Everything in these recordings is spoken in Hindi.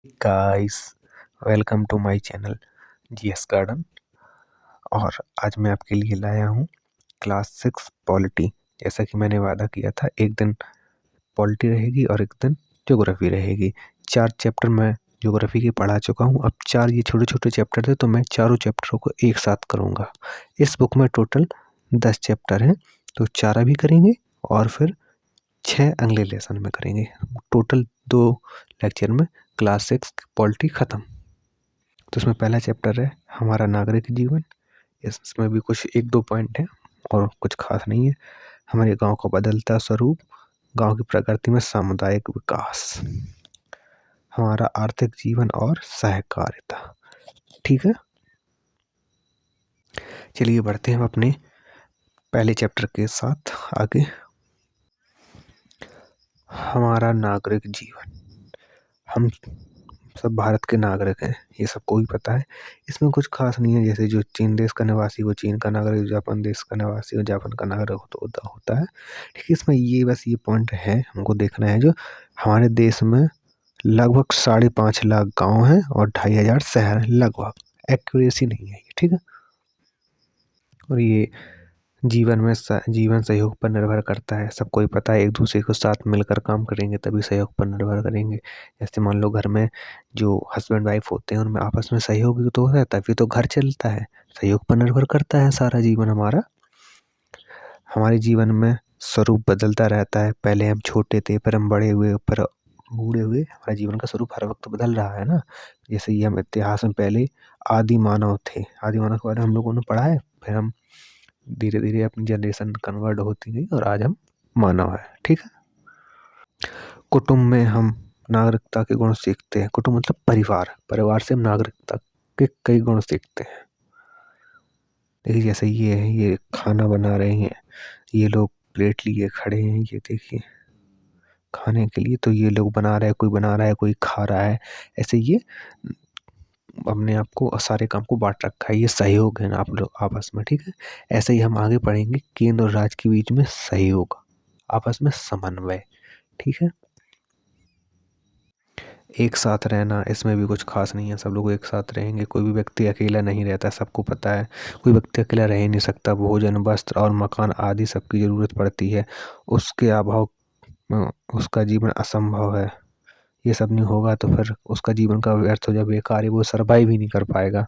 Guys, welcome to my channel GS garden. और आज मैं आपके लिए लाया हूँ क्लास 6 पॉलिटी। जैसा कि मैंने वादा किया था, एक दिन पॉलिटी रहेगी और एक दिन ज्योग्राफी रहेगी। 4 चैप्टर मैं ज्योग्राफी के पढ़ा चुका हूँ। अब 4 ये छोटे छोटे चैप्टर थे, तो मैं चारों चैप्टरों को एक साथ करूँगा। इस बुक में टोटल 10 चैप्टर हैं, तो 4 अभी करेंगे और फिर 6 अगले लेसन में करेंगे। टोटल 2 लेक्चर में क्लास 6 पॉलिटी ख़त्म। तो इसमें पहला चैप्टर है हमारा नागरिक जीवन। इसमें भी कुछ 1-2 पॉइंट हैं और कुछ खास नहीं है। हमारे गांव का बदलता स्वरूप, गांव की प्रकृति में सामुदायिक विकास, हमारा आर्थिक जीवन और सहकारिता। ठीक है, चलिए बढ़ते हैं हम अपने पहले चैप्टर के साथ आगे। हमारा नागरिक जीवन। हम सब भारत के नागरिक हैं, ये सबको भी पता है। इसमें कुछ खास नहीं है। जैसे जो चीन देश का निवासी वो चीन का नागरिक, जापान देश का निवासी वो जापान का नागरिक होता है। ठीक है, इसमें ये पॉइंट है हमको देखना है। जो हमारे देश में लगभग 5.5 लाख गांव हैं और 2,500 शहर हैं। लगभग एक्यूरेसी नहीं है ये, ठीक है। और ये जीवन सहयोग पर निर्भर करता है। सबको ही पता है, एक दूसरे के साथ मिलकर काम करेंगे तभी सहयोग पर निर्भर करेंगे। जैसे मान लो घर में जो हस्बैंड वाइफ होते हैं उनमें आपस में सहयोग तो है, तभी तो घर चलता है। सहयोग पर निर्भर करता है सारा जीवन हमारा। हमारे जीवन में स्वरूप बदलता रहता है। पहले हम छोटे थे, फिर हम बड़े हुए, फिर बूढ़े हुए। हमारे जीवन का स्वरूप हर वक्त बदल रहा है ना। जैसे ये हम इतिहास में पहले आदि मानव थे। आदि मानव के बारे में हम लोगों ने पढ़ा है। फिर हम धीरे धीरे अपनी जनरेशन कन्वर्ट होती गई और आज हम मानव है। ठीक है, कुटुंब में हम नागरिकता के गुण सीखते हैं। कुटुंब मतलब परिवार से हम नागरिकता के कई गुण सीखते हैं। देखिए, जैसे ये है, ये खाना बना रहे हैं, ये लोग प्लेट लिए खड़े हैं। ये देखिए खाने के लिए, तो ये लोग बना रहे हैं, कोई बना रहा है, कोई खा रहा है। ऐसे ये अपने आप को सारे काम को बांट रखा है। ये सहयोग है ना आप लोग आपस में। ठीक है, ऐसे ही हम आगे पढ़ेंगे। केंद्र और राज्य के बीच में सहयोग, आपस में समन्वय। ठीक है, एक साथ रहना, इसमें भी कुछ खास नहीं है। सब लोग एक साथ रहेंगे। कोई भी व्यक्ति अकेला नहीं रहता, सबको पता है। कोई व्यक्ति अकेला रह ही नहीं सकता। भोजन, वस्त्र और मकान आदि सबकी जरूरत पड़ती है। उसके अभाव में उसका जीवन असंभव है। ये सब नहीं होगा तो फिर उसका जीवन का व्यर्थ हो जाए, बेकार है। वो सर्वाइव ही नहीं कर पाएगा।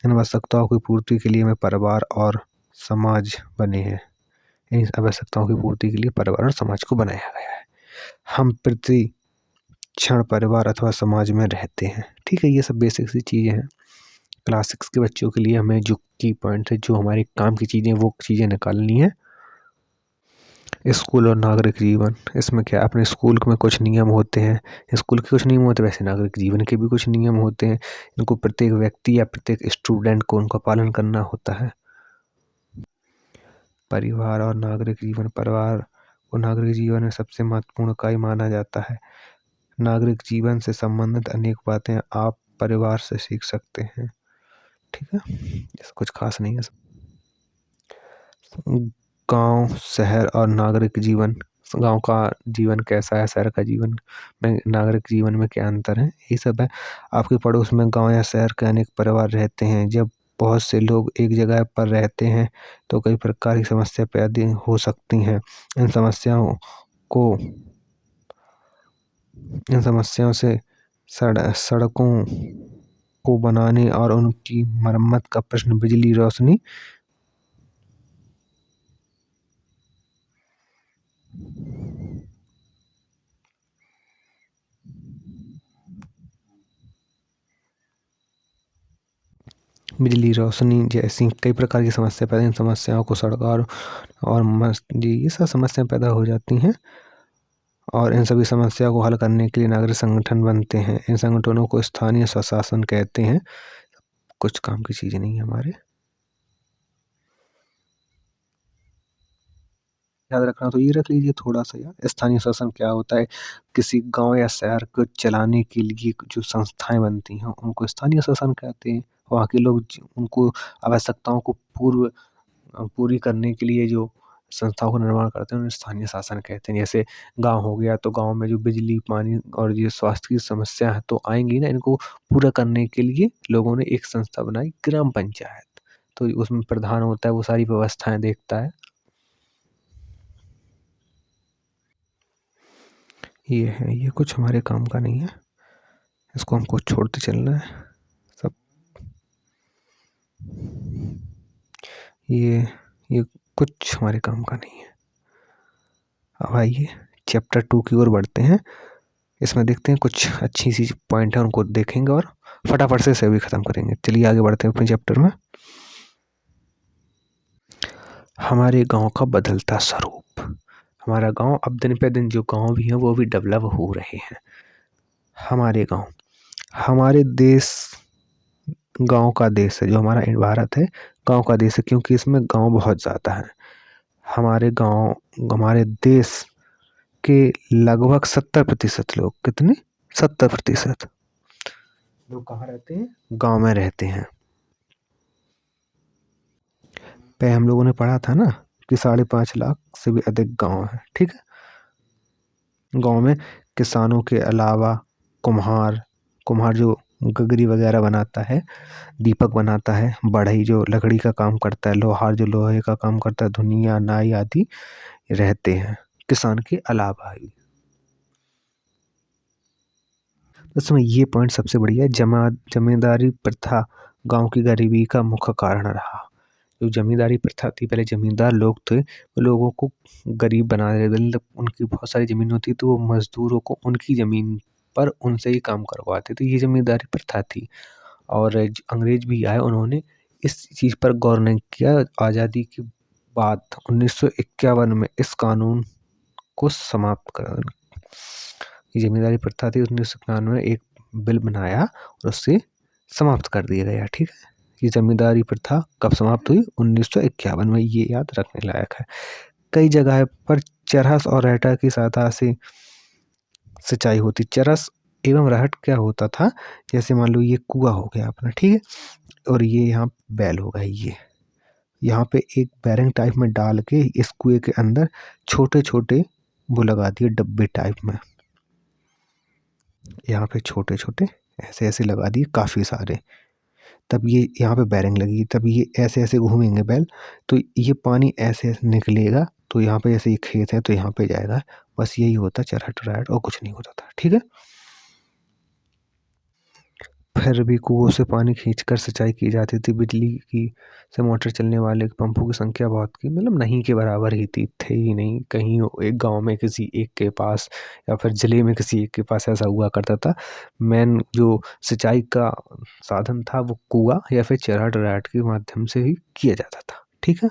इन आवश्यकताओं की पूर्ति के लिए हमें परिवार और समाज बने हैं। इन आवश्यकताओं की पूर्ति के लिए परिवार और समाज को बनाया गया है। हम प्रति क्षण परिवार अथवा समाज में रहते हैं। ठीक है, ये सब बेसिक सी चीज़ें हैं। क्लास 6 के बच्चों के लिए हमें जो की पॉइंट है, जो हमारे काम की चीज़ें, वो चीज़ें निकालनी है। स्कूल और नागरिक जीवन, इसमें क्या अपने स्कूल में कुछ नियम होते हैं। स्कूल के कुछ नियम होते हैं, वैसे नागरिक जीवन के भी कुछ नियम होते हैं। इनको प्रत्येक व्यक्ति या प्रत्येक स्टूडेंट को उनका पालन करना होता है। परिवार और नागरिक जीवन। परिवार को नागरिक जीवन में सबसे महत्वपूर्ण इकाई माना जाता है। नागरिक जीवन से संबंधित अनेक बातें आप परिवार से सीख सकते हैं। ठीक है, ऐसा कुछ खास नहीं है। गांव, शहर और नागरिक जीवन। गांव का जीवन कैसा है, शहर का जीवन में, नागरिक जीवन में क्या अंतर है, ये सब है। आपके पड़ोस में गांव या शहर के अनेक परिवार रहते हैं। जब बहुत से लोग एक जगह पर रहते हैं तो कई प्रकार की समस्या पैदा हो सकती हैं। को इन समस्याओं से सड़कों को बनाने और उनकी मरम्मत का प्रश्न, बिजली, रोशनी, जैसी कई प्रकार की समस्या पैदा, इन समस्याओं को सरकार और ये सब समस्याएं पैदा हो जाती हैं। और इन सभी समस्या को हल करने के लिए नागरिक संगठन बनते हैं। इन संगठनों को स्थानीय स्वशासन कहते हैं। कुछ काम की चीजें नहीं है हमारे। याद रखना तो ये रख लीजिए थोड़ा सा यार, स्थानीय शासन क्या होता है। किसी गांव या शहर को चलाने के लिए जो संस्थाएं बनती हैं उनको स्थानीय शासन कहते हैं। वहाँ के लोग उनको आवश्यकताओं को पूरी करने के लिए जो संस्थाओं का निर्माण करते हैं उन्हें स्थानीय शासन कहते हैं। जैसे गांव हो गया तो गांव में जो बिजली, पानी और ये स्वास्थ्य की समस्या है तो आएंगी ना, इनको पूरा करने के लिए लोगों ने एक संस्था बनाई, ग्राम पंचायत। तो उसमें प्रधान होता है, वो सारी व्यवस्थाएं देखता है। ये है, ये कुछ हमारे काम का नहीं है, इसको हमको छोड़ते चलना है सब। ये कुछ हमारे काम का नहीं है। अब आइए चैप्टर 2 की ओर बढ़ते हैं। इसमें देखते हैं कुछ अच्छी सी पॉइंट है, उनको देखेंगे और फटाफट से भी खत्म करेंगे। चलिए आगे बढ़ते हैं अपने चैप्टर में। हमारे गांव का बदलता स्वरूप। हमारा गांव अब दिन पे दिन, जो गांव भी है वो भी डेवलप हो रहे हैं। हमारे गांव, हमारे देश गांव का देश है। जो हमारा भारत है गांव का देश है, क्योंकि इसमें गांव बहुत ज़्यादा है। हमारे गांव, हमारे देश के लगभग 70% लोग, कितने, 70% लोग कहाँ रहते हैं, गांव में रहते हैं। पे हम लोगों ने पढ़ा था ना कि 5.5 लाख से भी अधिक गांव है। ठीक है। गांव में किसानों के अलावा कुम्हार, कुम्हार जो गगरी वगैरह बनाता है, दीपक बनाता है, बढ़ई जो लकड़ी का काम करता है, लोहार जो लोहे का काम करता है, धुनिया, नाई आदि रहते हैं किसान के अलावा ही। इसमें ये पॉइंट सबसे बढ़िया है, जमींदारी प्रथा गांव की गरीबी का मुख्य कारण रहा। जो जमींदारी प्रथा थी, पहले जमींदार लोग थे, वो लोगों को गरीब बना रहे, मतलब उनकी बहुत सारी जमीन होती तो वो मजदूरों को उनकी जमीन पर उनसे ही काम करवाते थे। ये जमींदारी प्रथा थी। और अंग्रेज भी आए, उन्होंने इस चीज़ पर गौर नहीं किया। आज़ादी के बाद 1951 में इस कानून को समाप्त कर, ये जमींदारी प्रथा थी, 1991 में एक बिल बनाया और उससे समाप्त कर दिया गया। ठीक है। ये जमींदारी प्रथा कब समाप्त हुई, 1951 में, ये याद रखने लायक है। कई जगह पर चरस और रहटा की सहायता से सिंचाई होती। चरस एवं रहट क्या होता था, जैसे मान लो ये कुआं हो गया अपना, ठीक है, और ये यहाँ बैल हो गया, ये यहाँ पे एक बैरिंग टाइप में डाल के इस कुएं के अंदर छोटे छोटे वो लगा दिए डब्बे टाइप में, यहाँ पे छोटे छोटे ऐसे ऐसे लगा दिए काफ़ी सारे। तब ये यहाँ पे बैरिंग लगी, तब ये ऐसे ऐसे घूमेंगे बैल, तो ये पानी ऐसे ऐसे निकलेगा, तो यहाँ पे जैसे ये खेत है तो यहाँ पे जाएगा। बस यही होता चरहट राहट, और कुछ नहीं होता था। ठीक है। फिर भी कुओं से पानी खींचकर सिंचाई की जाती थी। बिजली की से मोटर चलने वाले पंपों की संख्या बहुत की, मतलब नहीं के बराबर ही थी, थे ही नहीं। कहीं एक गांव में किसी एक के पास या फिर जिले में किसी एक के पास ऐसा हुआ करता था। मेन जो सिंचाई का साधन था वो कुआं या फिर चरहट राहट के माध्यम से ही किया जाता था। ठीक है।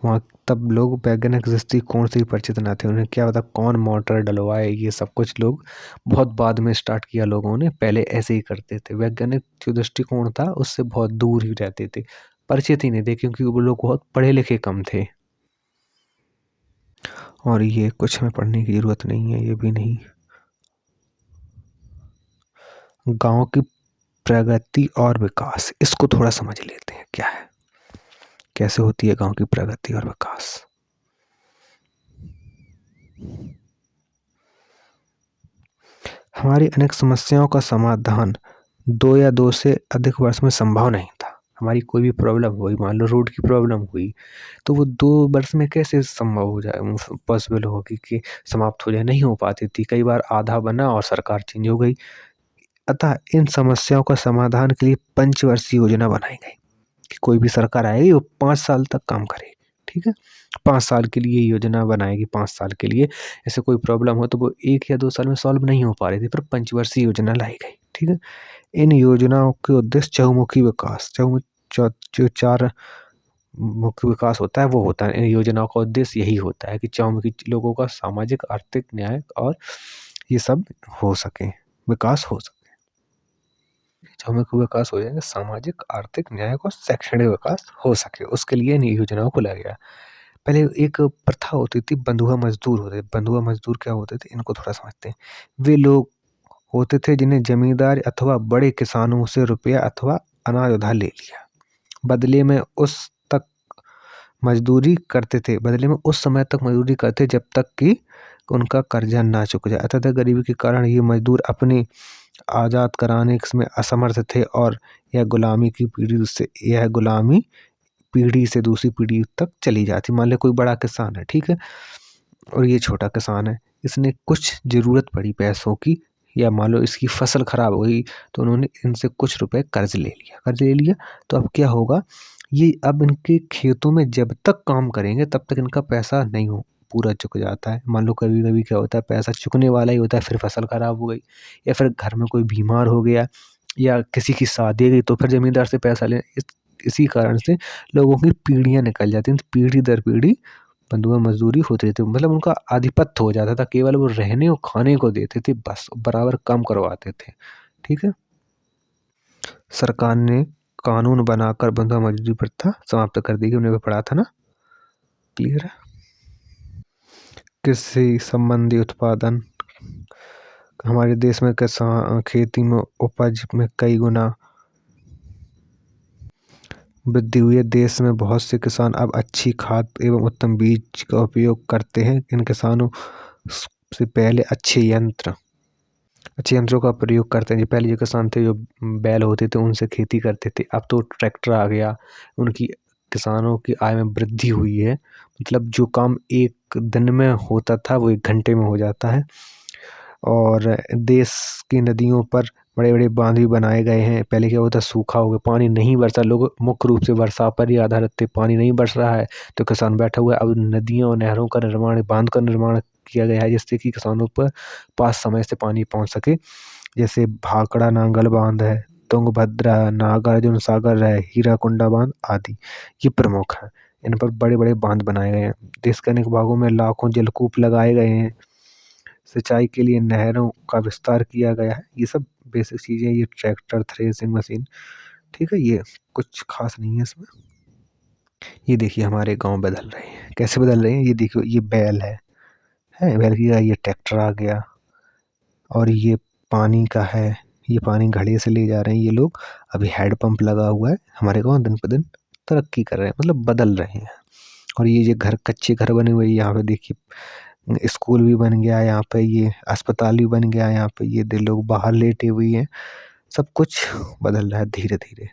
वहाँ तब लोग वैज्ञानिक दृष्टिकोण से ही परिचित न थे, उन्हें क्या पता कौन मोटर डलवाए, ये सब कुछ लोग बहुत बाद में स्टार्ट किया लोगों ने, पहले ऐसे ही करते थे। वैज्ञानिक जो दृष्टिकोण था उससे बहुत दूर ही रहते थे, परिचित ही नहीं थे, क्योंकि वो लोग बहुत पढ़े लिखे कम थे। और ये कुछ हमें पढ़ने की जरूरत नहीं है, ये भी नहीं। गांव की प्रगति और विकास, इसको थोड़ा समझ लेते हैं क्या है, कैसे होती है गांव की प्रगति और विकास। हमारी अनेक समस्याओं का समाधान 2 या 2 से अधिक वर्ष में संभव नहीं था। हमारी कोई भी प्रॉब्लम हुई, मान लो रोड की प्रॉब्लम हुई, तो वो 2 वर्ष में कैसे संभव हो जाए, पॉसिबल होगी कि समाप्त हो जाए, नहीं हो पाती थी। कई बार आधा बना और सरकार चेंज हो गई। अतः इन समस्याओं का समाधान के लिए पंचवर्षीय योजना बनाई गई कि कोई भी सरकार आएगी वो 5 साल तक काम करेगी। ठीक है। 5 साल के लिए योजना बनाएगी, 5 साल के लिए। ऐसे कोई प्रॉब्लम हो तो वो 1 या 2 साल में सॉल्व नहीं हो पा रही थी, पर पंचवर्षीय योजना लाई गई। ठीक है। इन योजनाओं के उद्देश्य चहुमुखी विकास, जो 4 मुख्य विकास होता है वो होता है। इन योजनाओं का उद्देश्य यही होता है कि चहुमुखी लोगों का सामाजिक, आर्थिक न्याय और ये सब हो सके, विकास हो सके। चहुमुखी विकास हो जाएगा, सामाजिक, आर्थिक, न्यायिक और शैक्षणिक विकास हो सके, उसके लिए इन योजनाओं को लाया गया। पहले एक प्रथा होती थी, बंधुआ मजदूर होते। बंधुआ मजदूर क्या होते थे, इनको थोड़ा समझते हैं। वे लोग होते थे जिन्हें जमींदार अथवा बड़े किसानों से रुपया अथवा अनाज उधार ले लिया, बदले में उस तक मजदूरी करते थे, बदले में उस समय तक मजदूरी करते जब तक कि उनका कर्जा ना चुक जाए। अतः गरीबी के कारण ये मजदूर अपनी आज़ाद कराने में असमर्थ थे और यह गुलामी पीढ़ी से दूसरी पीढ़ी तक चली जाती। मान लो कोई बड़ा किसान है, ठीक है, और ये छोटा किसान है, इसने कुछ ज़रूरत पड़ी पैसों की, या मान लो इसकी फसल खराब हो गई, तो उन्होंने इनसे कुछ रुपए कर्ज ले लिया। तो अब क्या होगा, ये अब इनके खेतों में जब तक काम करेंगे तब तक इनका पैसा नहीं हो पूरा चुक जाता है। मान लो कभी कभी क्या होता है, पैसा चुकने वाला ही होता है, फिर फसल खराब हो गई, या फिर घर में कोई बीमार हो गया, या किसी की शादी गई, तो फिर जमींदार से पैसा ले इसी कारण से लोगों की पीढ़ियां निकल जाती हैं। तो पीढ़ी दर पीढ़ी बंधुआ मजदूरी होती रहती, मतलब उनका आधिपत्य हो जाता था, केवल वो रहने और खाने को देते थे, बस बराबर कम करवाते थे। ठीक है, सरकार ने कानून बनाकर बंधुआ मजदूरी प्रथा समाप्त कर दी, उन्हें भी पढ़ा था ना, क्लियर है। कृषि संबंधी उत्पादन, हमारे देश में किसान खेती में उपज में कई गुना वृद्धि हुई है। देश में बहुत से किसान अब अच्छी खाद एवं उत्तम बीज का उपयोग करते हैं। इन किसानों से पहले अच्छे यंत्रों का प्रयोग करते हैं। जो पहले जो किसान थे, जो बैल होते थे, उनसे खेती करते थे, अब तो ट्रैक्टर आ गया, उनकी किसानों की आय में वृद्धि हुई है। मतलब जो काम एक दिन में होता था वो 1 घंटे में हो जाता है। और देश की नदियों पर बड़े बड़े बांध भी बनाए गए हैं। पहले क्या होता, सूखा हो गया, पानी नहीं बरसा, लोग मुख्य रूप से वर्षा पर ही आधारित थे, पानी नहीं बरस रहा है तो किसान बैठा हुआ है। अब नदियों और नहरों का निर्माण, बांध का निर्माण किया गया है, जिससे कि किसानों पर पास समय से पानी पहुंच सके। जैसे भाखड़ा नांगल बांध है, तुंगभद्रा, नागार्जुन सागर है, हीराकुंडा बांध आदि, ये प्रमुख है। इन पर बड़े बड़े बांध बनाए गए हैं। देश के अनेक भागों में लाखों जलकूप लगाए गए हैं। सिंचाई के लिए नहरों का विस्तार किया गया है। ये सब बेसिक चीज़ें, ये ट्रैक्टर, थ्रेसिंग मशीन, ठीक है, ये कुछ खास नहीं है इसमें। ये देखिए हमारे गांव बदल रहे हैं, कैसे बदल रहे हैं, ये देखिए, ये बैल है बैल की, ये ट्रैक्टर आ गया, और ये पानी का है, ये पानी घड़े से ले जा रहे हैं ये लोग। अभी हैंडपंप लगा हुआ है। हमारे गाँव दिन पर दिन तरक्की कर रहे हैं, मतलब बदल रहे हैं। और ये जो घर, कच्चे घर बने हुए, यहाँ पे देखिए स्कूल भी बन गया है, यहाँ पे ये अस्पताल भी बन गया है, यहाँ पे ये लोग बाहर लेटे हुए हैं। सब कुछ बदल रहा है धीरे धीरे।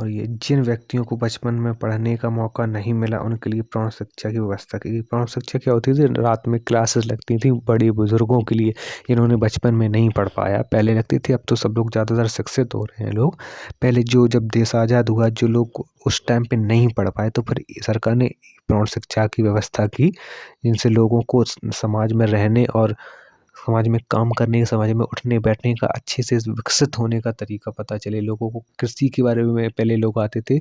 और ये जिन व्यक्तियों को बचपन में पढ़ने का मौका नहीं मिला, उनके लिए प्रौढ़ शिक्षा की व्यवस्था की। प्रौढ़ शिक्षा क्या होती थी, रात में क्लासेस लगती थी बड़े बुजुर्गों के लिए, जिन्होंने बचपन में नहीं पढ़ पाया, पहले लगती थी। अब तो सब लोग ज़्यादातर शिक्षित हो रहे हैं लोग। पहले जब देश आज़ाद हुआ, जो लोग उस टाइम पे नहीं पढ़ पाए, तो फिर सरकार ने प्रौढ़ शिक्षा की व्यवस्था की, जिनसे लोगों को समाज में रहने और समाज में काम करने, समाज में उठने बैठने का, अच्छे से विकसित होने का तरीका पता चले लोगों को। कृषि के बारे में पहले लोग आते थे,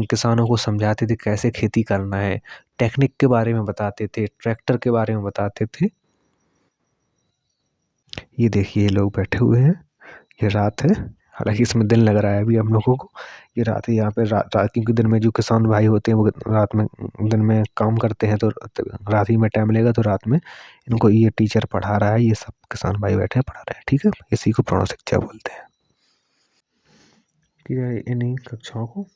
किसानों को समझाते थे कैसे खेती करना है, टेक्निक के बारे में बताते थे, ट्रैक्टर के बारे में बताते थे। ये देखिए, ये लोग बैठे हुए हैं, ये रात है, हालांकि इसमें दिन लग रहा है अभी हम लोगों को। ये रात है, यहाँ पे रात, क्योंकि दिन में जो किसान भाई होते हैं वो रात में, दिन में काम करते हैं, तो रात ही में टाइम लेगा, तो रात में इनको ये टीचर पढ़ा रहा है, ये सब किसान भाई बैठे हैं, पढ़ा रहे हैं। ठीक है, इसी को प्रौढ़ शिक्षा बोलते हैं। ठीक है, इन्हीं कक्षाओं को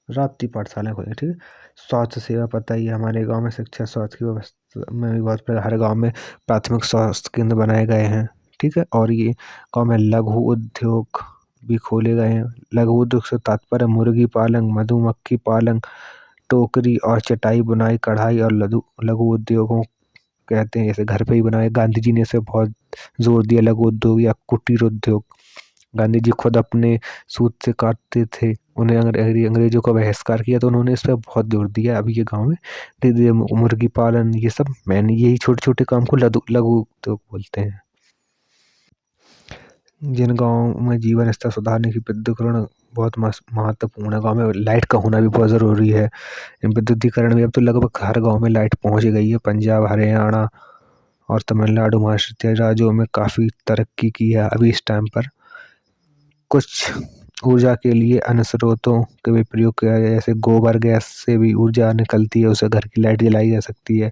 रात्रि पाठशाला खोले। ठीक है, स्वास्थ्य सेवा, पता ही है हमारे गांव में शिक्षा स्वास्थ्य की व्यवस्था में भी बहुत, हर गांव में प्राथमिक स्वास्थ्य केंद्र बनाए गए हैं। ठीक है, और ये गांव में लघु उद्योग भी खोले गए हैं। लघु उद्योग से तात्पर्य मुर्गी पालन, मधुमक्खी पालन, टोकरी और चटाई बुनाई, कढ़ाई और लघु लघु उद्योगों कहते हैं। जैसे घर पे ही बनाए, गांधी जी ने इसे बहुत जोर दिया, लघु उद्योग या कुटीर उद्योग। गांधी जी खुद अपने सूत से काटते थे, उन्हें अंग्रेजों का बहिष्कार किया, तो उन्होंने इस पर बहुत जोर दिया। अभी ये गांव में धीरे धीरे मुर्गी पालन, ये सब मैंने, यही छोटे छोटे काम को लघु लघु उद्योग बोलते हैं। जिन गाँव में जीवन स्तर सुधारने की विद्युतीकरण बहुत महत्वपूर्ण है। गाँव में लाइट का होना भी बहुत ज़रूरी है। विद्युतीकरण भी अब तो लगभग हर गाँव में लाइट पहुँच गई है। पंजाब, हरियाणा और तमिलनाडु, महाराष्ट्र इत्यादि राज्यों में काफ़ी तरक्की की है अभी इस टाइम पर। कुछ ऊर्जा के लिए अन्य स्रोतों के भी प्रयोग किया जाए, जैसे गोबर गैस से भी ऊर्जा निकलती है, उससे घर की लाइट जलाई जा सकती है।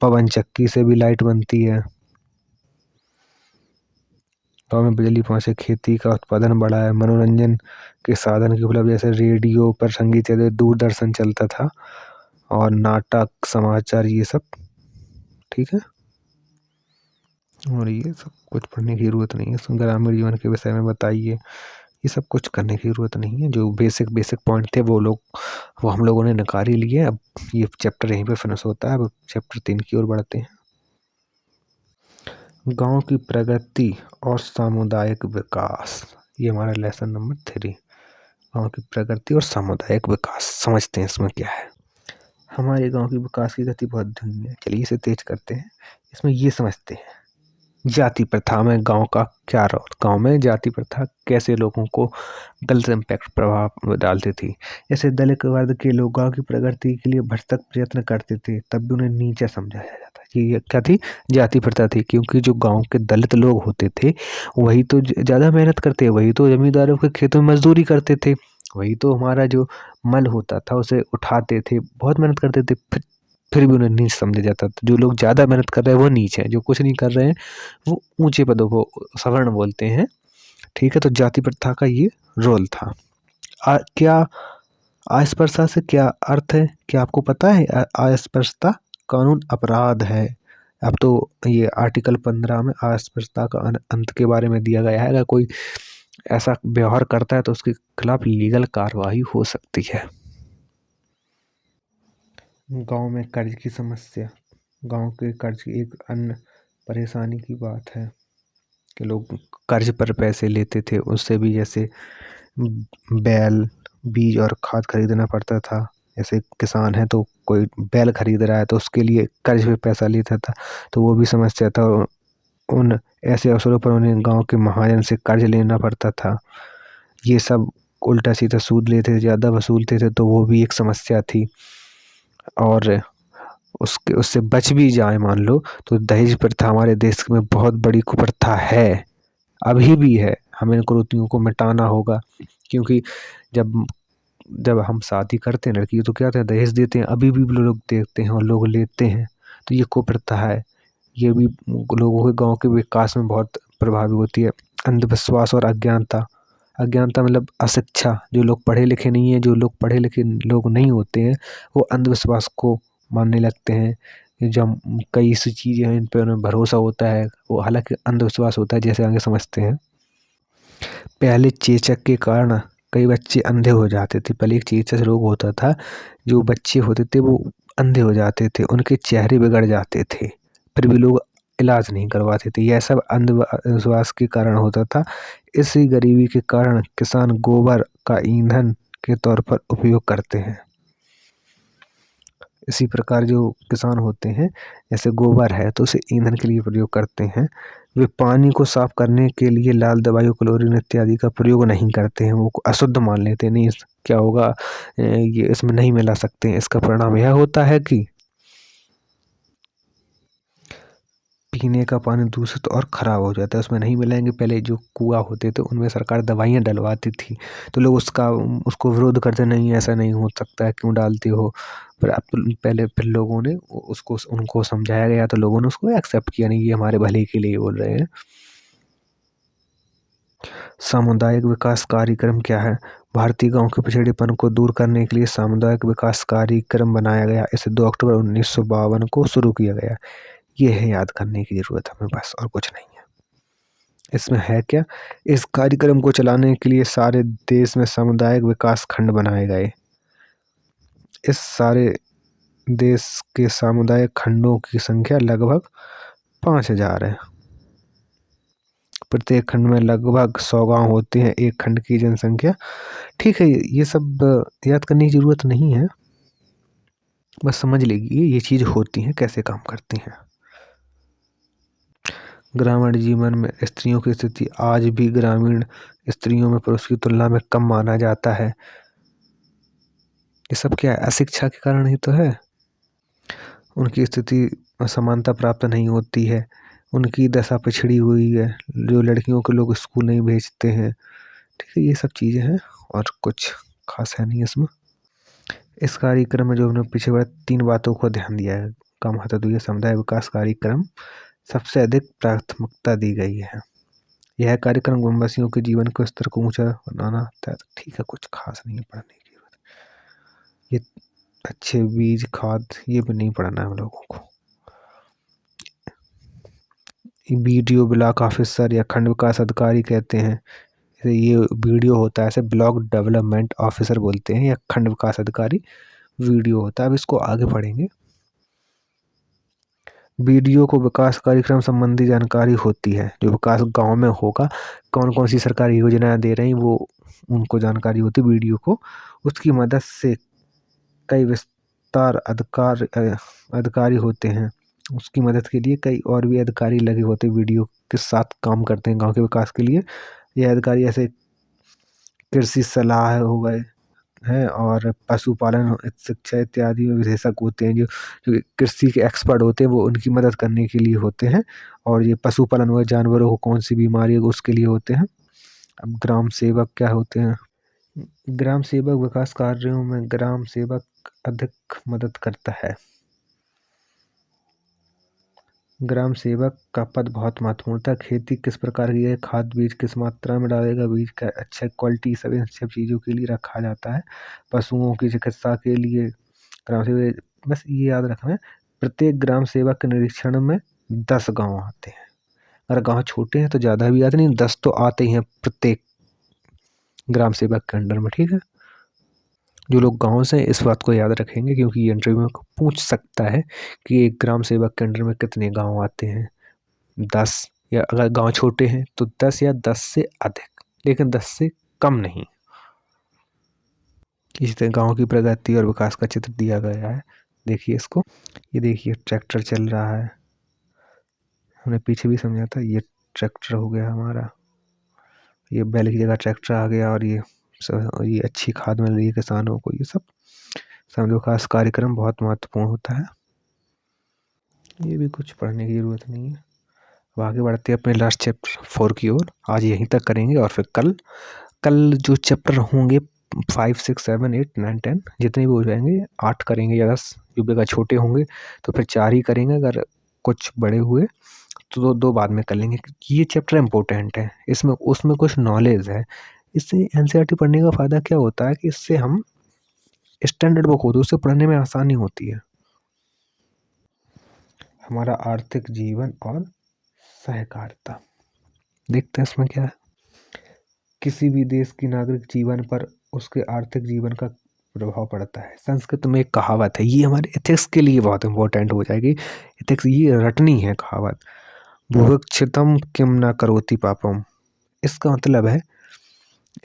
पवन चक्की से भी लाइट बनती है। गाँव में बिजली पहुँचे, खेती का उत्पादन बढ़ा है, मनोरंजन के साधन की उपलब्ध, जैसे रेडियो पर संगीत या दूरदर्शन चलता था, और नाटक, समाचार, ये सब। ठीक है, और ये सब कुछ पढ़ने की जरूरत नहीं है। ग्रामीण जीवन के विषय में बताइए, ये सब कुछ करने की जरूरत नहीं है। जो बेसिक पॉइंट थे वो हम लोगों ने निकाल ही लिए। अब ये चैप्टर यहीं पे फिनिश होता है। अब चैप्टर 3 की ओर बढ़ते हैं। गांव की प्रगति और सामुदायिक विकास, ये हमारा लेसन नंबर 3। गांव की प्रगति और सामुदायिक विकास, समझते हैं इसमें क्या है। हमारे गांव की विकास की गति बहुत धीमी है। चलिए इसे तेज करते हैं। इसमें ये समझते हैं जाति प्रथा में गांव का क्या रोल। गांव में जाति प्रथा कैसे लोगों को गलत इम्पैक्ट प्रभाव डालती थी। जैसे दलित वर्ग के लोग गांव की प्रगति के लिए भरसक प्रयत्न करते थे, तब भी उन्हें नीचा समझाया जाता कि ये क्या थी, जाति प्रथा थी। क्योंकि जो गांव के दलित लोग होते थे वही तो ज्यादा मेहनत करते, वही तो जमींदारों के खेतों में मजदूरी करते थे, वही तो हमारा जो मल होता था उसे उठाते थे, बहुत मेहनत करते थे। फिर भी उन्हें नीच समझा जाता था। जो लोग ज्यादा मेहनत कर रहे हैं वो नीच है, जो कुछ नहीं कर रहे हैं वो ऊंचे पदों को सवर्ण बोलते हैं। ठीक है, तो जाति प्रथा का ये रोल था। क्या अस्पृश्यता से क्या अर्थ है, क्या आपको पता है? अस्पृश्यता कानून अपराध है। अब तो ये आर्टिकल 15 में अस्पृश्यता का अंत के बारे में दिया गया है। अगर कोई ऐसा व्यवहार करता है तो उसके खिलाफ लीगल कार्रवाई हो सकती है। गांव में कर्ज की समस्या, गांव के कर्ज की एक अन्य परेशानी की बात है कि लोग कर्ज पर पैसे लेते थे। उससे भी जैसे बैल, बीज और खाद खरीदना पड़ता था। जैसे किसान है तो कोई बैल खरीद रहा है तो उसके लिए कर्ज पे पैसा लेता था, तो वो भी समस्या था। उन ऐसे अवसरों पर उन्हें गांव के महाजन से कर्ज लेना पड़ता था। ये सब उल्टा सीधा सूद लेते थे, ज़्यादा वसूलते थे, तो वो भी एक समस्या थी। और उससे बच भी जाए मान लो तो दहेज प्रथा हमारे देश में बहुत बड़ी कुप्रथा है, अभी भी है। हमें इन कुरीतियों को मिटाना होगा। क्योंकि जब जब हम शादी करते हैं लड़की तो क्या होता है, दहेज देते हैं, अभी भी लोग देते हैं और लोग लेते हैं। तो ये कुप्रथा है, ये भी लोगों के गांव के विकास में बहुत प्रभावी होती है। अंधविश्वास और अज्ञानता, अज्ञानता मतलब अशिक्षा। जो लोग पढ़े लिखे नहीं है, जो लोग पढ़े लिखे लोग नहीं होते हैं, वो अंधविश्वास को मानने लगते हैं। जब कई सी चीज़ें हैं इन पर उन्हें भरोसा होता है, वो हालांकि अंधविश्वास होता है, जैसे आगे समझते हैं। पहले चेचक के कारण कई बच्चे अंधे हो जाते थे। पहले एक चेचक रोग होता था, जो बच्चे होते थे वो अंधे हो जाते थे, उनके चेहरे बिगड़ जाते थे, फिर भी लोग इलाज नहीं करवाते थे। यह सब अंधविश्वास के कारण होता था। इसी गरीबी के कारण किसान गोबर का ईंधन के तौर पर उपयोग करते हैं। इसी प्रकार जो किसान होते हैं, जैसे गोबर है तो उसे ईंधन के लिए प्रयोग करते हैं। वे पानी को साफ करने के लिए लाल दवाइयों, क्लोरीन इत्यादि का प्रयोग नहीं करते हैं। वो अशुद्ध मान लेते हैं, नहीं क्या होगा, ये इसमें नहीं मिला सकते हैं। इसका परिणाम यह होता है कि पीने का पानी दूषित और ख़राब हो जाता है, उसमें नहीं मिलाएंगे। पहले जो कुआं होते थे उनमें सरकार दवाइयाँ डलवाती थी, तो लोग उसको विरोध करते, नहीं ऐसा नहीं हो सकता है, क्यों डालते हो। पर अब पहले फिर लोगों ने उनको समझाया गया तो लोगों ने उसको एक्सेप्ट किया, नहीं ये हमारे भले के लिए बोल रहे हैं। सामुदायिक विकास कार्यक्रम क्या है? भारतीय गांव के पिछड़ेपन को दूर करने के लिए सामुदायिक विकास कार्यक्रम बनाया गया। इसे 2 अक्टूबर 1952 को शुरू किया गया। ये है, याद करने की जरूरत हमें बस, और कुछ नहीं है। इसमें है क्या, इस कार्यक्रम को चलाने के लिए सारे देश में सामुदायिक विकास खंड बनाए गए। इस सारे देश के सामुदायिक खंडों की संख्या लगभग 5000 है। प्रत्येक खंड में लगभग 100 गाँव होते हैं, एक खंड की जनसंख्या। ठीक है, ये सब याद करने की जरूरत नहीं है, बस समझ लीजिए ये चीज होती है, कैसे काम करती हैं। ग्रामीण जीवन में स्त्रियों की स्थिति आज भी ग्रामीण स्त्रियों में पुरुष की तुलना में कम माना जाता है। ये सब क्या है, अशिक्षा के कारण ही तो है। उनकी स्थिति समानता प्राप्त नहीं होती है, उनकी दशा पिछड़ी हुई है, जो लड़कियों को लोग स्कूल नहीं भेजते हैं। ठीक है, ये सब चीज़ें हैं और कुछ खास है नहीं इसमें। इस कार्यक्रम में जो हमने पीछे बढ़े 3 बातों को ध्यान दिया है। कम हतोद्देशीय समुदाय विकास कार्यक्रम सबसे अधिक प्राथमिकता दी गई है। यह कार्यक्रम ग्रामवासियों के जीवन के स्तर को ऊंचा बनाना होता है। तो ठीक है, कुछ खास नहीं है पढ़ने की। ये अच्छे बीज खाद ये भी नहीं पढ़ना है हम लोगों को। बीडीओ ब्लॉक ऑफिसर या खंड विकास अधिकारी कहते हैं, ये वीडियो होता है, ऐसे ब्लॉक डेवलपमेंट ऑफिसर बोलते हैं या खंड विकास अधिकारी वीडियो होता है। अब इसको आगे पढ़ेंगे। बीडीओ को विकास कार्यक्रम संबंधी जानकारी होती है, जो विकास गांव में होगा, कौन कौन सी सरकारी योजनाएं दे रही वो उनको जानकारी होती है बीडीओ को। उसकी मदद से कई विस्तार अधिकारी होते हैं, उसकी मदद के लिए कई और भी अधिकारी लगे होते हैं, बीडीओ के साथ काम करते हैं गांव के विकास के लिए। यह अधिकारी ऐसे कृषि सलाह हो गए हैं और पशुपालन शिक्षा इत्यादि में विशेषज्ञ होते हैं, जो कृषि के एक्सपर्ट होते हैं, वो उनकी मदद करने के लिए होते हैं। और ये पशुपालन हुआ, जानवरों को कौन सी बीमारी है उसके लिए होते हैं। अब ग्राम सेवक क्या होते हैं? ग्राम सेवक विकास कार्यों में ग्राम सेवक अधिक मदद करता है। ग्राम सेवक का पद बहुत महत्वपूर्ण होता है। खेती किस प्रकार की है, खाद बीज किस मात्रा में डालेगा, बीज का अच्छा क्वालिटी, सब इन सब चीज़ों के लिए रखा जाता है। पशुओं की चिकित्सा के लिए ग्राम सेवक, बस ये याद रखना है, प्रत्येक ग्राम सेवक के निरीक्षण में 10 गांव आते हैं। अगर गांव छोटे हैं तो ज़्यादा भी आते नहीं, 10 तो आते ही हैं प्रत्येक ग्राम सेवक के अंडर में। ठीक है, जो लोग गाँव से इस बात को याद रखेंगे, क्योंकि ये इंटरव्यू में पूछ सकता है कि एक ग्राम सेवक के अंडर में कितने गांव आते हैं, 10, या अगर गांव छोटे हैं तो 10 या 10 से अधिक, लेकिन 10 से कम नहीं। इसी तरह गांव की प्रगति और विकास का चित्र दिया गया है, देखिए इसको। ये देखिए ट्रैक्टर चल रहा है, हमने पीछे भी समझा था, ये ट्रैक्टर हो गया हमारा, ये बैल की जगह ट्रैक्टर आ गया, और ये अच्छी खाद मिल रही है किसानों को। ये सब समृद्धि विकास कार्यक्रम बहुत महत्वपूर्ण होता है। ये भी कुछ पढ़ने की ज़रूरत नहीं है। अब आगे बढ़ते हैं अपने लास्ट चैप्टर 4 की ओर। आज यहीं तक करेंगे और फिर कल जो चैप्टर होंगे 5, 6, 7, 8, 9, 10 जितने भी हो जाएंगे, 8 करेंगे या 10, जो अगर छोटे होंगे तो फिर 4 ही करेंगे, अगर कुछ बड़े हुए तो दो बाद में कर लेंगे। ये चैप्टर इम्पोर्टेंट है, इसमें उसमें कुछ नॉलेज है। इससे एनसीईआरटी पढ़ने का फ़ायदा क्या होता है कि इससे हम स्टैंडर्ड बुक होती है उससे पढ़ने में आसानी होती है। हमारा आर्थिक जीवन और सहकारिता, देखते हैं इसमें क्या है। किसी भी देश की नागरिक जीवन पर उसके आर्थिक जीवन का प्रभाव पड़ता है। संस्कृत में एक कहावत है, ये हमारे एथिक्स के लिए बहुत इंपॉर्टेंट हो जाएगी। एथिक्स ये रटनी है कहावत, बुभुक्षितम किम न करोति पापम। इसका मतलब है,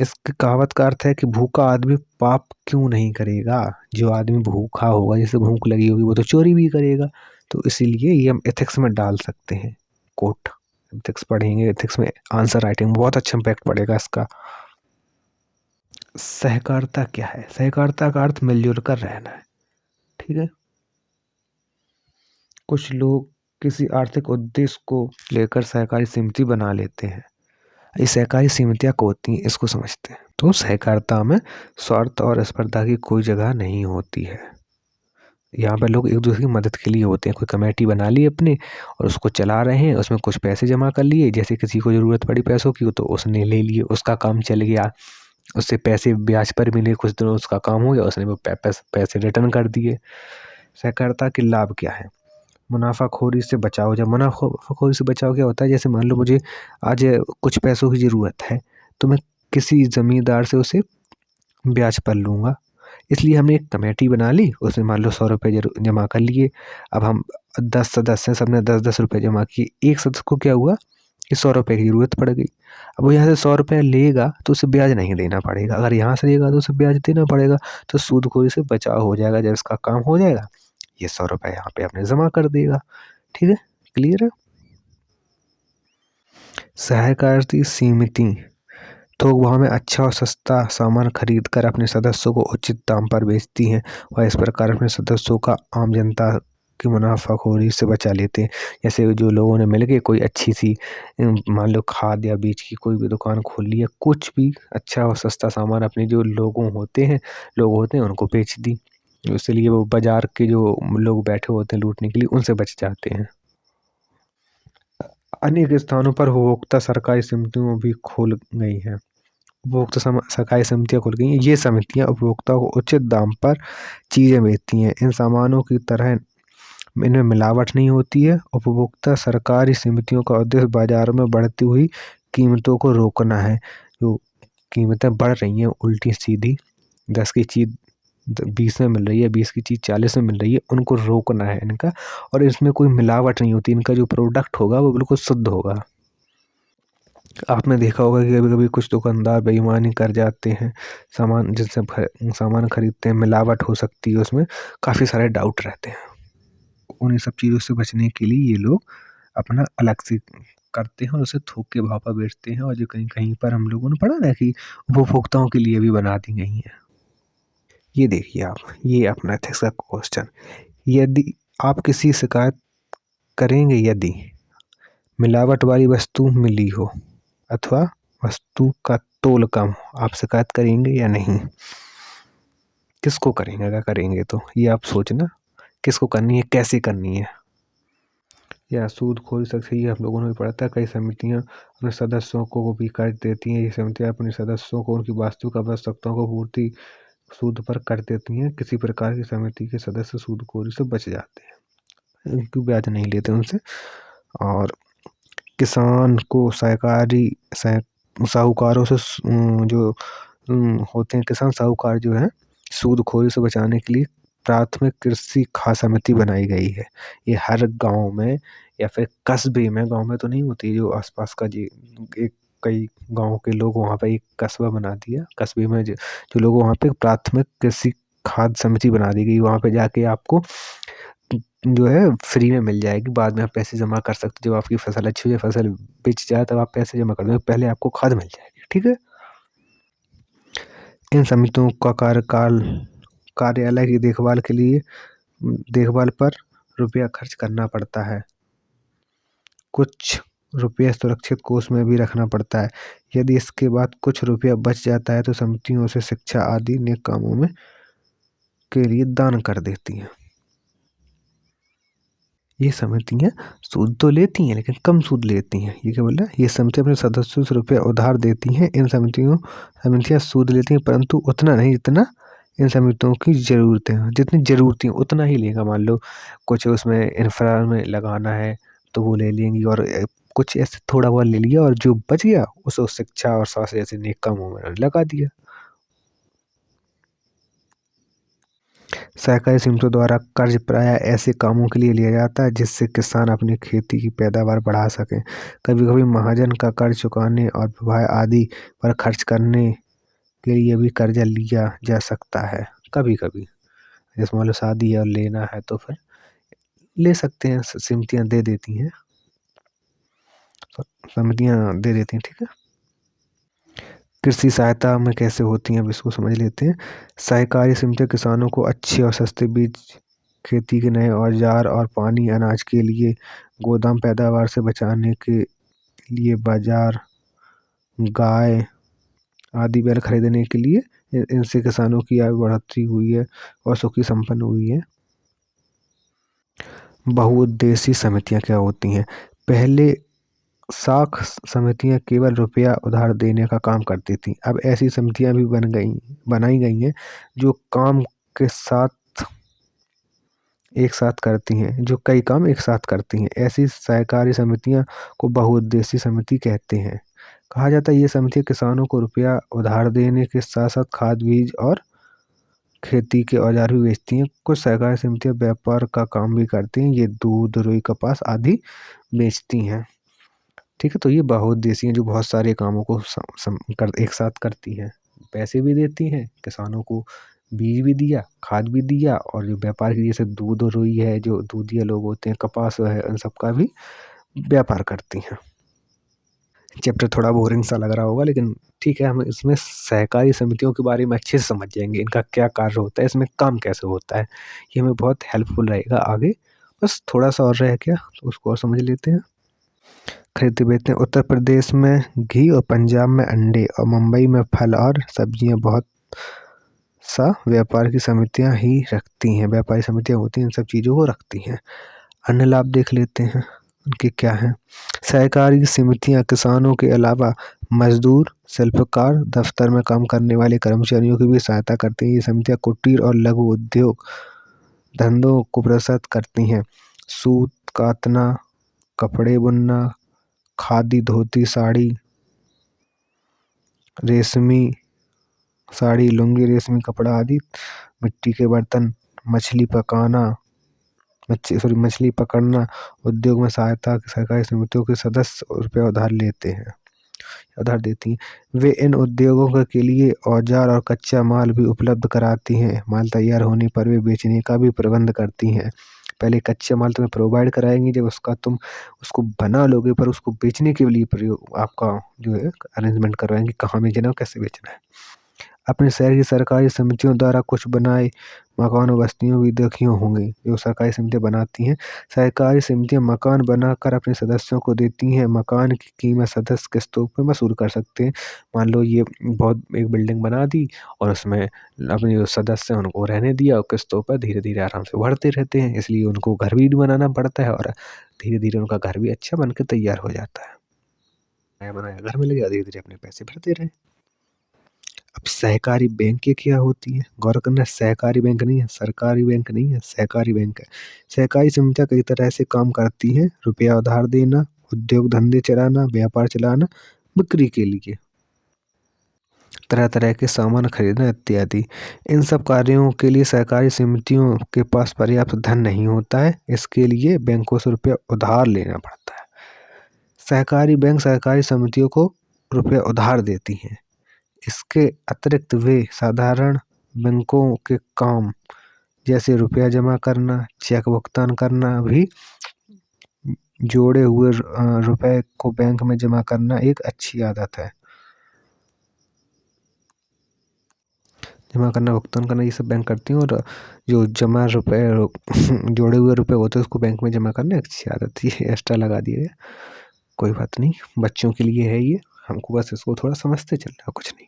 इस कहावत का अर्थ है कि भूखा आदमी पाप क्यों नहीं करेगा। जो आदमी भूखा होगा, जिसे भूख लगी होगी, वो तो चोरी भी करेगा। तो इसीलिए ये हम एथिक्स में डाल सकते हैं कोट। एथिक्स पढ़ेंगे, एथिक्स में आंसर राइटिंग बहुत अच्छा इम्पैक्ट पड़ेगा इसका। सहकारिता क्या है? सहकारिता का अर्थ मिलजुल कर रहना है। ठीक है, कुछ लोग किसी आर्थिक उद्देश्य को लेकर सहकारी समिति बना लेते हैं। ये सहकारी समितियाँ को होती हैं, इसको समझते हैं। तो सहकारिता में स्वार्थ और स्पर्धा की कोई जगह नहीं होती है। यहाँ पर लोग एक दूसरे की मदद के लिए होते हैं। कोई कमेटी बना ली अपने और उसको चला रहे हैं, उसमें कुछ पैसे जमा कर लिए, जैसे किसी को ज़रूरत पड़ी पैसों की तो उसने ले लिए, उसका काम चल गया, उससे पैसे ब्याज पर मिले, कुछ दिनों उसका काम हो गया, उसने वो पैसे रिटर्न कर दिए। सहकारिता के लाभ क्या है? मुनाफाखोरी से बचाव। जब मुनाफाखोरी से बचाव क्या होता है, जैसे मान लो मुझे आज कुछ पैसों की ज़रूरत है, तो मैं किसी ज़मींदार से उसे ब्याज पर लूँगा। इसलिए हमने एक कमेटी बना ली, उसमें मान लो 100 रुपये जमा कर लिए। अब हम 10 सदस्य हैं, सबने 10-10 रुपये जमा किए। एक सदस्य को क्या हुआ कि 100 रुपये की ज़रूरत पड़ गई। अब वो यहाँ से 100 रुपये लेगा तो उसे ब्याज नहीं देना पड़ेगा, अगर यहाँ से लेगा तो उसे ब्याज देना पड़ेगा। तो सूदखोरी से बचाव हो जाएगा। जब इसका काम हो जाएगा, ये 100 रुपये यहाँ पे अपने जमा कर देगा। ठीक है, क्लियर है। सहकारी समिति थोक भाव में अच्छा और सस्ता सामान खरीद कर अपने सदस्यों को उचित दाम पर बेचती हैं और इस प्रकार अपने सदस्यों का आम जनता की मुनाफाखोरी से बचा लेते हैं। जैसे जो लोगों ने मिलके कोई अच्छी सी मान लो खाद या बीज की कोई भी दुकान खोल ली है, कुछ भी अच्छा और सस्ता सामान अपने जो लोग होते हैं उनको बेच दी। इसलिए वो बाजार के जो लोग बैठे होते हैं लूटने के लिए, उनसे बच जाते हैं। अनेक स्थानों पर उपभोक्ता सरकारी समितियों भी खोल गई हैं। सरकारी समितियां खुल गई हैं। ये समितियां उपभोक्ताओं को उचित दाम पर चीजें बेचती हैं। इन सामानों की तरह इनमें मिलावट नहीं होती है। उपभोक्ता सरकारी समितियों का उद्देश्य बाजार में बढ़ती हुई कीमतों को रोकना है। जो कीमतें बढ़ रही हैं उल्टी सीधी, 10 की चीज 20 में मिल रही है, 20 की चीज 40 में मिल रही है, उनको रोकना है इनका। और इसमें कोई मिलावट नहीं होती, इनका जो प्रोडक्ट होगा वो बिल्कुल शुद्ध होगा। आपने देखा होगा कि कभी कभी कुछ दुकानदार बेईमानी कर जाते हैं, सामान जिनसे सामान खरीदते हैं, मिलावट हो सकती है, उसमें काफ़ी सारे डाउट रहते हैं। उन सब चीज़ों से बचने के लिए ये लोग अपना अलग से करते हैं और उसे थोक के भाव पर बेचते हैं। और जो कहीं कहीं पर हम लोगों ने पढ़ा ना कि उपभोक्ताओं के लिए भी बना दी गई है। ये देखिए आप, ये अपना एथिक्स का क्वेश्चन। यदि आप किसी शिकायत करेंगे यदि मिलावट वाली वस्तु मिली हो अथवा वस्तु का तोल कम, आप शिकायत करेंगे या नहीं? किसको करेंगे? अगर करेंगे तो ये आप सोचना, किसको करनी है, कैसे करनी है। या सूदखोरी से ही हम लोगों ने भी पढ़ा था। कई समितियां अपने सदस्यों को भी कर देती हैं। ये समितियां अपने सदस्यों को उनकी वास्तविक आवश्यकताओं को पूर्ति सूद पर कर देती हैं। किसी प्रकार की समिति के सदस्य सूदखोरी से बच जाते हैं क्योंकि ब्याज नहीं लेते उनसे। और किसान को सहकारी साहूकारों से जो होते हैं, किसान साहूकार जो है, सूदखोरी से बचाने के लिए प्राथमिक कृषि खाद्य समिति बनाई गई है। ये हर गांव में या फिर कस्बे में, गांव में तो नहीं होती, जो आसपास का जी एक कई गांव के लोग वहाँ पे एक कस्बा बना दिया। कस्बे में जो लोग वहाँ पे प्राथमिक कृषि खाद्य समिति बना दी गई। वहाँ पे जाके आपको जो है फ्री में मिल जाएगी। बाद में आप पैसे जमा कर सकते हो। जब आपकी फसल अच्छी हो जाए, फसल बिच जाए, तब आप पैसे जमा कर दो, पहले आपको खाद मिल जाएगी। ठीक है। इन समितियों का कार्यालय की देखभाल पर रुपया खर्च करना पड़ता है। कुछ रुपया सुरक्षित कोष में भी रखना पड़ता है। यदि इसके बाद कुछ रुपया बच जाता है तो समितियों उसे शिक्षा आदि नेक कामों में के लिए दान कर देती हैं। ये समितियां सूद तो लेती हैं लेकिन कम सूद लेती हैं। ये क्या बोल रहा है? ये समितियां अपने सदस्यों से रुपया उधार देती हैं। इन समितियां सूद लेती हैं परंतु उतना नहीं जितना इन समितियों की ज़रूरतें हैं। जितनी ज़रूरतें उतना ही लेगा। मान लो कुछ उसमें इंफ्रा में लगाना है तो वो ले लेंगी, और कुछ ऐसे थोड़ा बहुत ले लिया और जो बच गया उसे शिक्षा और स्वास्थ्य जैसे नेक कामों में लगा दिया। सहकारी समितियों द्वारा कर्ज प्रायः ऐसे कामों के लिए लिया जाता है जिससे किसान अपनी खेती की पैदावार बढ़ा सकें। कभी कभी महाजन का कर्ज चुकाने और विवाह आदि पर खर्च करने के लिए भी कर्जा लिया जा सकता है। कभी कभी जैसे मान लो शादी है और लेना है तो फिर ले सकते हैं। समितियां दे देती हैं। ठीक है। कृषि सहायता में कैसे होती हैं, अब इसको समझ लेते हैं। सहकारी समितियां किसानों को अच्छे और सस्ते बीज, खेती के नए औजार और पानी, अनाज के लिए गोदाम, पैदावार से बचाने के लिए बाजार, गाय आदि बैल खरीदने के लिए इनसे किसानों की आय बढ़ती हुई है और सुखी संपन्न हुई है। बहुउद्देशीय समितियां क्या होती हैं? पहले साख समितियां केवल रुपया उधार देने का काम करती थी। अब ऐसी समितियां भी बनाई गई हैं जो काम के साथ एक साथ करती हैं, जो कई काम एक साथ करती हैं। ऐसी सहकारी समितियां को बहुउद्देशीय समिति कहते हैं। कहा जाता है ये समितियां किसानों को रुपया उधार देने के साथ साथ खाद, बीज और खेती के औजार भी बेचती हैं। कुछ सहकारी समितियां व्यापार का काम भी करती हैं। ये दूध, रुई, कपास आदि बेचती हैं। ठीक है। तो ये बहुउद्देशीय हैं जो बहुत सारे कामों को एक साथ करती हैं। पैसे भी देती हैं, किसानों को बीज भी दिया, खाद भी दिया, और जो व्यापार की जैसे दूध और रुई है, जो दूधिया लोग होते हैं, कपास है, उन सब का भी व्यापार करती हैं। चैप्टर थोड़ा बोरिंग सा लग रहा होगा लेकिन ठीक है, हम इसमें सहकारी समितियों के बारे में अच्छे से समझ जाएंगे। इनका क्या कार्य होता है, इसमें काम कैसे होता है, ये हमें बहुत हेल्पफुल रहेगा आगे। बस थोड़ा सा और रह गया तो उसको और समझ लेते हैं। खरीदते बेचते हैं। उत्तर प्रदेश में घी और पंजाब में अंडे और मुंबई में फल और सब्जियां बहुत सा व्यापार की समितियां ही रखती हैं। व्यापारी समितियां होती हैं, इन सब चीज़ों को रखती हैं। अन्य लाभ देख लेते हैं। उनके क्या हैं? सहकारी समितियां किसानों के अलावा मजदूर, शिल्पकार, दफ्तर में काम करने वाले कर्मचारियों की भी सहायता करती हैं। ये समितियां कुटीर और लघु उद्योग धंधों को प्रोत्साहित करती हैं। सूत कातना, कपड़े बुनना, खादी, धोती, साड़ी, रेशमी साड़ी, लुंगी, रेशमी कपड़ा आदि, मिट्टी के बर्तन, मछली पकड़ना उद्योग में सहायता सहकारी समितियों के सदस्य रुपया उधार देती हैं। वे इन उद्योगों के लिए औजार और कच्चा माल भी उपलब्ध कराती हैं। माल तैयार होने पर वे बेचने का भी प्रबंध करती हैं। पहले कच्चा माल तुम्हें प्रोवाइड कराएंगी, जब तुम उसको बना लोगे, पर उसको बेचने के लिए प्रयोग आपका जो है अरेंजमेंट करवाएंगे, कहाँ बेचना है, कैसे बेचना है। अपने शहर की सरकारी समितियों द्वारा कुछ बनाए मकान और बस्तियों भी देखी होंगी जो सरकारी समितियां बनाती हैं। सहकारी समितियां मकान बनाकर अपने सदस्यों को देती हैं। मकान की कीमत सदस्य किस्तों पे वसूल कर सकते हैं। मान लो ये बहुत एक बिल्डिंग बना दी और उसमें अपने जो सदस्य हैं उनको रहने दिया और किस्तों पर धीरे धीरे आराम से भरते रहते हैं, इसलिए उनको घर भी बनाना पड़ता है और धीरे धीरे उनका घर भी अच्छा बन के तैयार हो जाता है। नया बनाया घर मिल गया, धीरे धीरे अपने पैसे भरते रहे। अब सहकारी बैंकें क्या होती हैं? गौर करना, सहकारी बैंक नहीं है, सरकारी बैंक नहीं है, सहकारी बैंक है। सहकारी समितियां कई तरह से काम करती हैं। रुपया उधार देना, उद्योग धंधे चलाना, व्यापार चलाना, बिक्री के लिए तरह तरह के सामान खरीदना इत्यादि। इन सब कार्यों के लिए सहकारी समितियों के पास पर्याप्त धन नहीं होता है, इसके लिए बैंकों से रुपया उधार लेना पड़ता है। सहकारी बैंक सहकारी समितियों को रुपया उधार देती हैं। इसके अतिरिक्त वे साधारण बैंकों के काम जैसे रुपया जमा करना, चेक भुगतान करना भी जोड़े हुए रुपए को बैंक में जमा करना एक अच्छी आदत है। जमा करना, भुगतान करना, ये सब बैंक करती हैं। और जो जमा रुपए जोड़े हुए रुपए होते हैं उसको बैंक में जमा करना एक अच्छी आदत है। ये एक्स्ट्रा लगा दिया है, कोई बात नहीं, बच्चों के लिए है ये, हमको बस इसको थोड़ा समझते चलना, कुछ नहीं।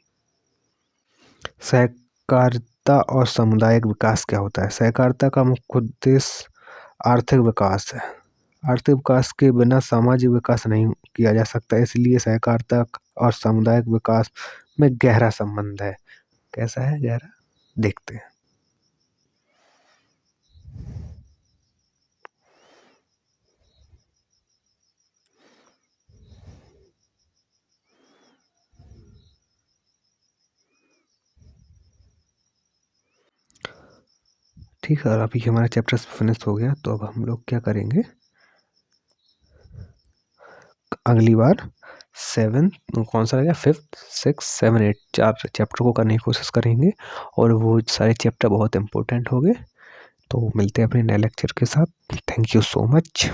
सहकारिता और सामुदायिक विकास क्या होता है? सहकारिता का मुख्य उद्देश्य आर्थिक विकास है। आर्थिक विकास के बिना सामाजिक विकास नहीं किया जा सकता, इसलिए सहकारिता और सामुदायिक विकास में गहरा संबंध है। कैसा है गहरा, देखते हैं। ठीक है, और अभी हमारा चैप्टर फिनिश हो गया, तो अब हम लोग क्या करेंगे, अगली बार 7 कौन सा रहेगा, 5th 6 7 8 4 चैप्टर को करने की कोशिश करेंगे और वो सारे चैप्टर बहुत इंपॉर्टेंट हो गए। तो मिलते हैं अपने नए लेक्चर के साथ। Thank you so much.